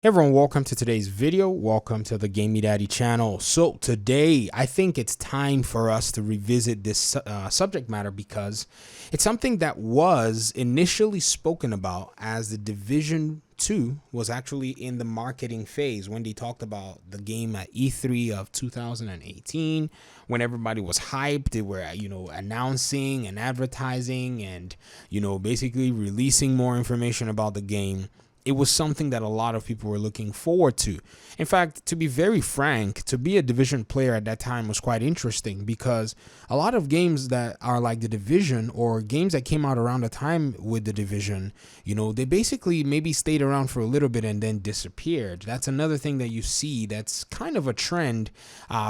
Hey everyone, welcome to today's video. Welcome to the Gamey Daddy channel. So today, I think it's time for us to revisit this subject matter because it's something that was initially spoken about as the Division 2 was actually in the marketing phase when they talked about the game at E3 of 2018, when everybody was hyped. They were, announcing and advertising and, basically releasing more information about the game. It was something that a lot of people were looking forward to. In fact, to be very frank, to be a Division player at that time was quite interesting because a lot of games that are like the Division or games that came out around the time with the Division, they basically maybe stayed around for a little bit and then disappeared. That's another thing that you see that's kind of a trend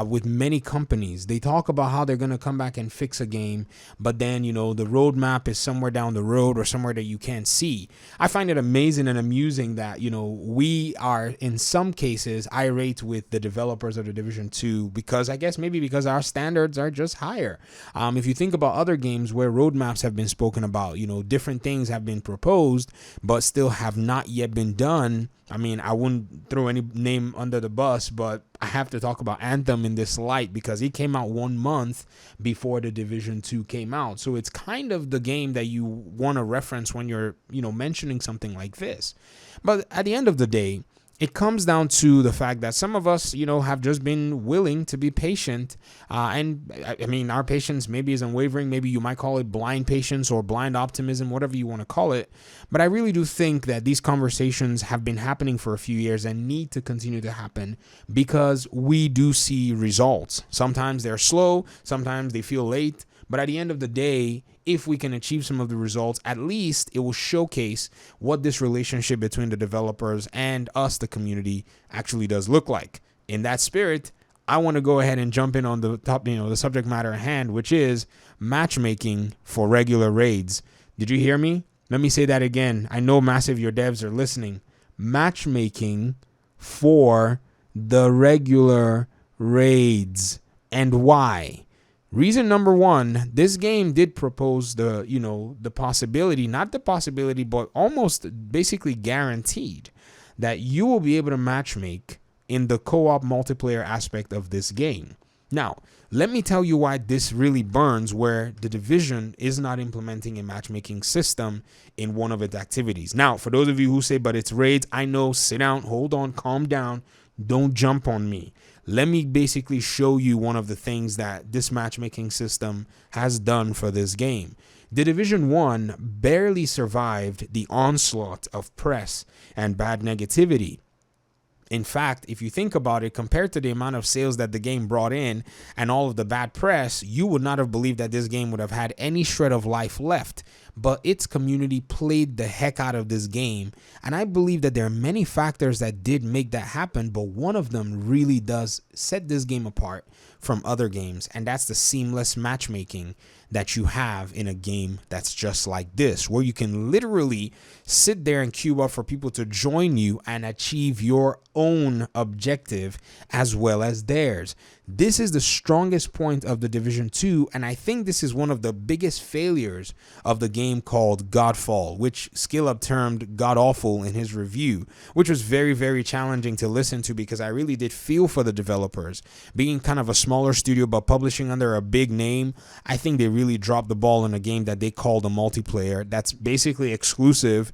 with many companies. They talk about how they're going to come back and fix a game, but then, the roadmap is somewhere down the road or somewhere that you can't see. I find it amazing and amusing that we are in some cases irate with the developers of the Division 2 because I guess maybe because our standards are just higher. If you think about other games where roadmaps have been spoken about, different things have been proposed but still have not yet been done. I mean, I wouldn't throw any name under the bus, but I have to talk about Anthem in this light because it came out 1 month before the Division 2 came out. So it's kind of the game that you want to reference when you're, mentioning something like this. But at the end of the day, it comes down to the fact that some of us, have just been willing to be patient. And I mean, our patience maybe is unwavering. Maybe you might call it blind patience or blind optimism, whatever you want to call it. But I really do think that these conversations have been happening for a few years and need to continue to happen because we do see results. Sometimes they're slow, sometimes they feel late. But at the end of the day, if we can achieve some of the results, at least it will showcase what this relationship between the developers and us, the community, actually does look like. In that spirit, I want to go ahead and jump in on the top, the subject matter at hand, which is matchmaking for regular raids. Did you hear me? Let me say that again. I know massive your devs are listening. Matchmaking for the regular raids. And why? Reason number one, this game did propose the possibility, not the possibility, but almost basically guaranteed that you will be able to matchmake in the co-op multiplayer aspect of this game. Now, let me tell you why this really burns where the Division is not implementing a matchmaking system in one of its activities. Now, for those of you who say, but it's raids, I know, sit down, hold on, calm down, don't jump on me. Let me basically show you one of the things that this matchmaking system has done for this game. The Division 1 barely survived the onslaught of press and bad negativity. In fact, if you think about it, compared to the amount of sales that the game brought in and all of the bad press, you would not have believed that this game would have had any shred of life left. But its community played the heck out of this game. And I believe that there are many factors that did make that happen, but one of them really does set this game apart from other games. And that's the seamless matchmaking that you have in a game that's just like this, where you can literally sit there and queue up for people to join you and achieve your own objective as well as theirs. This is the strongest point of the Division 2, and I think this is one of the biggest failures of the game called Godfall, which SkillUp termed God-awful in his review, which was very, very challenging to listen to because I really did feel for the developers. Being kind of a smaller studio but publishing under a big name, I think they really dropped the ball in a game that they called a multiplayer that's basically exclusive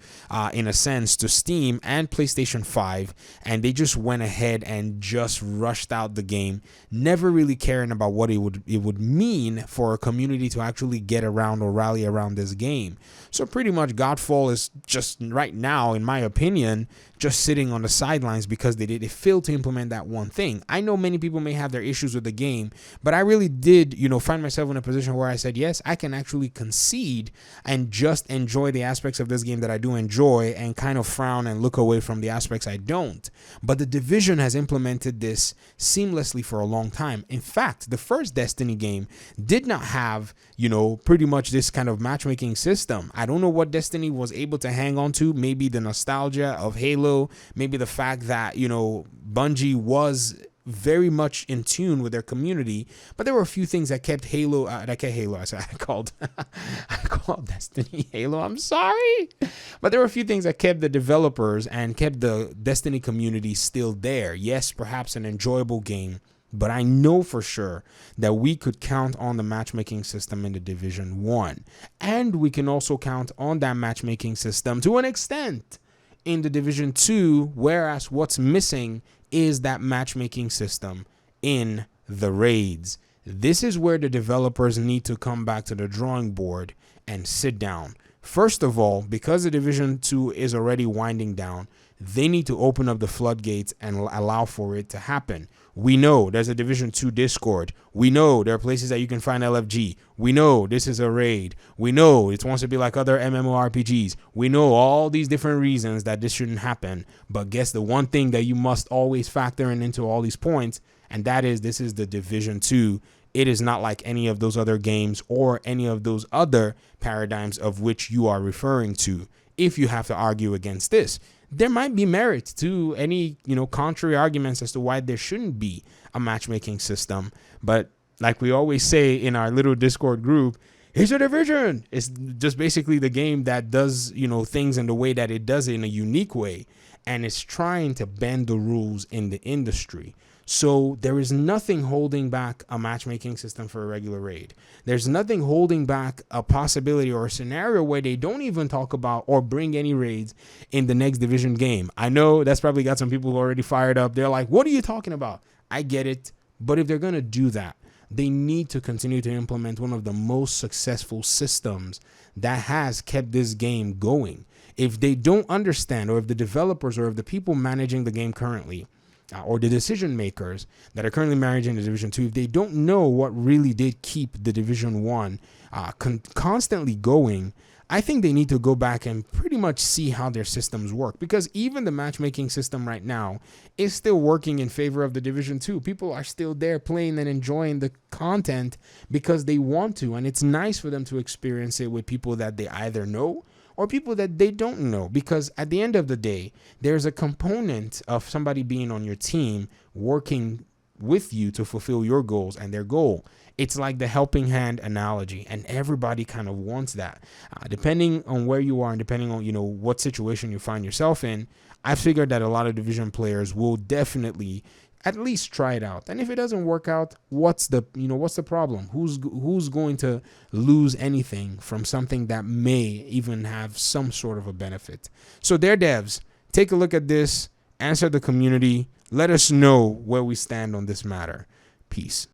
in a sense to Steam and PlayStation 5, and they just went ahead and just rushed out the game, never really caring about what it would mean for a community to actually get around or rally around this game. So pretty much Godfall is just right now, in my opinion, just sitting on the sidelines because they failed to implement that one thing. I know many people may have their issues with the game, but I really did, find myself in a position where I said, yes, I can actually concede and just enjoy the aspects of this game that I do enjoy and kind of frown and look away from the aspects I don't. But the Division has implemented this seamlessly for a long time. In fact, the first Destiny game did not have, pretty much this kind of matchmaking system. I don't know what Destiny was able to hang on to. Maybe the nostalgia of Halo, maybe the fact that, Bungie was very much in tune with their community, but there were a few things that kept Halo. I called Destiny Halo. I'm sorry, but there were a few things that kept the developers and kept the Destiny community still there. Yes, perhaps an enjoyable game, but I know for sure that we could count on the matchmaking system in the Division 1. And we can also count on that matchmaking system to an extent in the Division 2, whereas what's missing is that matchmaking system in the raids. This is where the developers need to come back to the drawing board and sit down. First of all, because the Division 2 is already winding down, they need to open up the floodgates and allow for it to happen. We know there's a Division 2 Discord. We know there are places that you can find LFG. We know this is a raid. We know it wants to be like other MMORPGs. We know all these different reasons that this shouldn't happen. But guess the one thing that you must always factor into all these points, and that is this is the Division 2. It is not like any of those other games or any of those other paradigms of which you are referring to. If you have to argue against this, there might be merit to any, contrary arguments as to why there shouldn't be a matchmaking system. But like we always say in our little Discord group, here's a Division. It's just basically the game that does, things in the way that it does it in a unique way. And it's trying to bend the rules in the industry. So there is nothing holding back a matchmaking system for a regular raid. There's nothing holding back a possibility or a scenario where they don't even talk about or bring any raids in the next Division game. I know that's probably got some people who are already fired up. They're like, what are you talking about? I get it. But if they're going to do that, they need to continue to implement one of the most successful systems that has kept this game going. If they don't understand, or if the developers or if the people managing the game currently or the decision makers that are currently managing the Division 2, if they don't know what really did keep the Division 1 constantly going, I think they need to go back and pretty much see how their systems work, because even the matchmaking system right now is still working in favor of the Division 2. People are still there playing and enjoying the content because they want to, and it's nice for them to experience it with people that they either know or people that they don't know, because at the end of the day, there's a component of somebody being on your team working with you to fulfill your goals and their goal. It's like the helping hand analogy, and everybody kind of wants that. Depending on where you are and depending on, what situation you find yourself in, I figured that a lot of Division players will definitely at least try it out. And if it doesn't work out, what's the problem? Who's going to lose anything from something that may even have some sort of a benefit? So there, devs, take a look at this, answer the community, let us know where we stand on this matter. Peace.